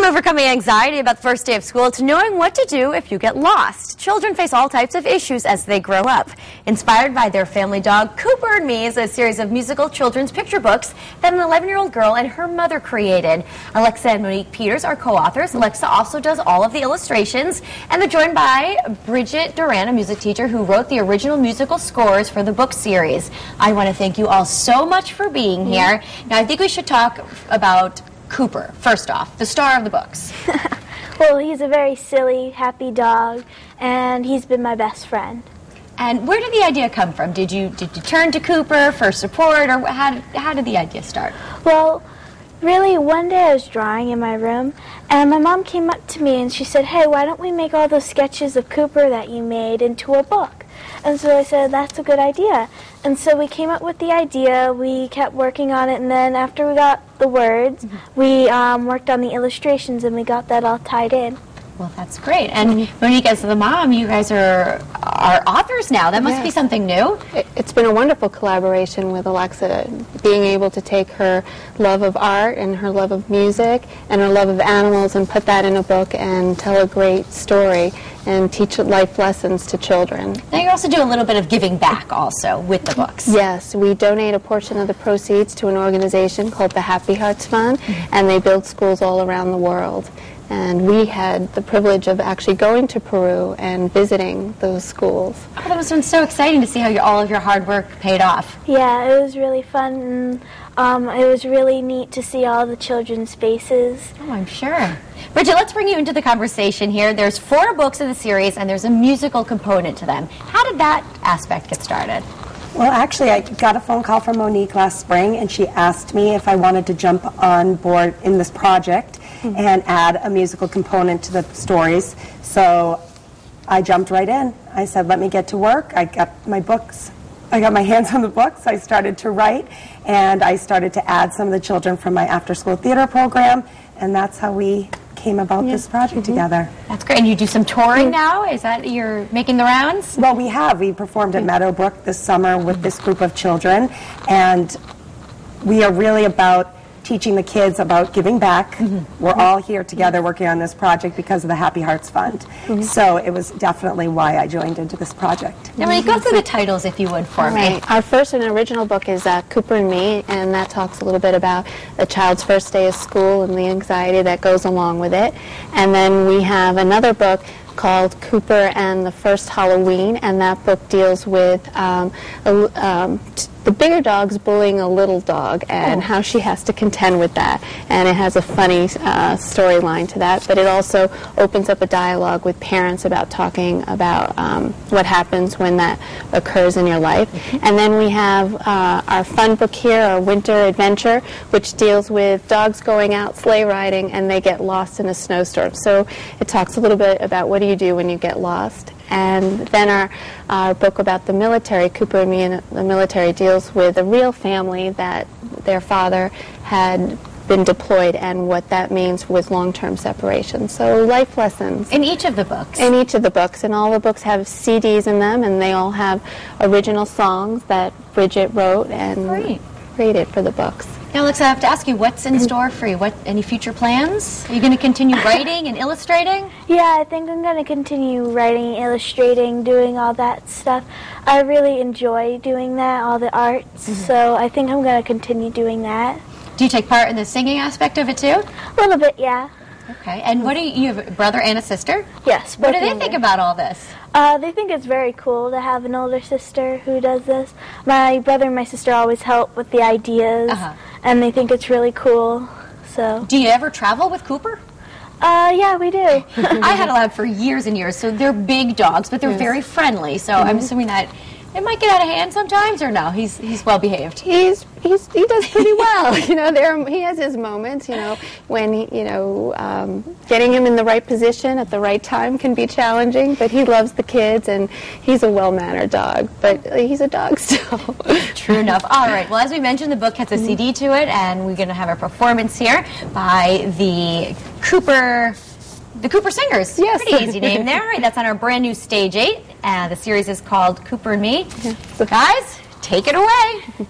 From overcoming anxiety about the first day of school to knowing what to do if you get lost, children face all types of issues as they grow up. Inspired by their family dog, Cooper and Me is a series of musical children's picture books that an 11-year-old girl and her mother created. Alexa and Monique Peters are co-authors. Alexa also does all of the illustrations, and they're joined by Bridget Duran, a music teacher who wrote the original musical scores for the book series. I want to thank you all so much for being here. Now, I think we should talk about Cooper, first off, the star of the books. Well, he's a very silly, happy dog, and he's been my best friend. And where did the idea come from? Did you turn to Cooper for support, or how did the idea start? Well, really, one day I was drawing in my room, and my mom came up to me and she said, "Hey, why don't we make all those sketches of Cooper that you made into a book?" And so I said, "That's a good idea." And so we came up with the idea, we kept working on it, and then after we got the words, we worked on the illustrations, and we got that all tied in. Well, that's great. And Monique, as the mom, you guys are authors now. That must be something new. It's been a wonderful collaboration with Alexa, being able to take her love of art and her love of music and her love of animals and put that in a book and tell a great story and teach life lessons to children. Now you also do a little bit of giving back also with the books. Yes, we donate a portion of the proceeds to an organization called the Happy Hearts Fund, and they build schools all around the world. And we had the privilege of actually going to Peru and visiting those schools. Oh, that must have been so exciting to see how all of your hard work paid off. Yeah, it was really fun, and it was really neat to see all the children's faces. Oh, I'm sure. Bridget, let's bring you into the conversation here. There's 4 books in the series, and there's a musical component to them. How did that aspect get started? Well, actually, I got a phone call from Monique last spring, and she asked me if I wanted to jump on board in this project and add a musical component to the stories. So I jumped right in. I said, let me get to work. I got my books. I got my hands on the books. I started to write, and I started to add some of the children from my after-school theater program, and that's how we came about this project together. That's great. And you do some touring now? Is that you're making the rounds? Well, we have. We performed at Meadowbrook this summer with this group of children, and we are really about teaching the kids about giving back. We're all here together working on this project because of the Happy Hearts Fund. So it was definitely why I joined into this project. Now, go through the titles, if you would, for me. Our first and original book is Cooper and Me, and that talks a little bit about a child's first day of school and the anxiety that goes along with it. And then we have another book called Cooper and the First Halloween, and that book deals with the bigger dog's bullying a little dog and how she has to contend with that. And it has a funny storyline to that, but it also opens up a dialogue with parents about talking about what happens when that occurs in your life. And then we have our fun book here, our Winter Adventure, which deals with dogs going out sleigh riding and they get lost in a snowstorm. So it talks a little bit about what do you do when you get lost. And then our book about the military, Cooper and Me and the Military, deals with a real family that their father had been deployed and what that means with long-term separation. So life lessons. In each of the books? In each of the books. And all the books have CDs in them, and they all have original songs that Bridget wrote and created for the books. Now, Alexa, I have to ask you, what's in store for you? Any future plans? Are you going to continue writing and illustrating? Yeah, I think I'm going to continue writing, illustrating, doing all that stuff. I really enjoy doing that, all the arts, so I think I'm going to continue doing that. Do you take part in the singing aspect of it, too? A little bit, yeah. Okay, and what do you have a brother and a sister? Yes. What do they think about all this? They think it's very cool to have an older sister who does this. My brother and my sister always help with the ideas, and they think it's really cool. So. Do you ever travel with Cooper? Yeah, we do. I had a lab for years and years, so they're big dogs, but they're very friendly, so I'm assuming that it might get out of hand sometimes, or no? He's well behaved. He does pretty well. He has his moments. When getting him in the right position at the right time can be challenging. But he loves the kids, and he's a well-mannered dog. But he's a dog still. True enough. All right. Well, as we mentioned, the book has a CD to it, and we're going to have a performance here by the Cooper Singers. Yes. Pretty easy name there. That's on our brand new Stage 8. The series is called Cooper and Me. Guys, take it away.